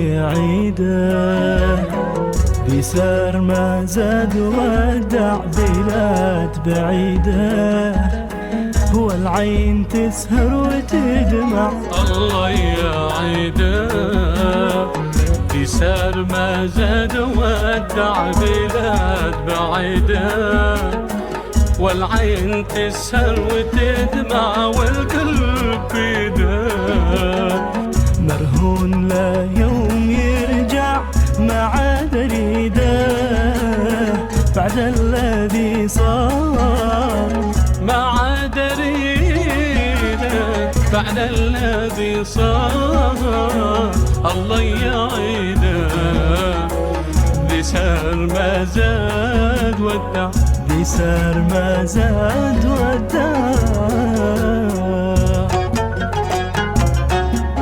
يعيده بيسار ما زاد ودع بلاد بعيدة، هو العين تسهر وتدمع الله يعيده بيسار ما زاد ودع بلاد بعيدة، والعين تسهر وتدمع والقلب بيده، مرهون لا يوم يرجع ما عاد ريده بعد الذي صار، ما عاد ريده بعد الذي صار. الله يعيده بيسار ما زاد ودع، بيسار ما زاد ودع.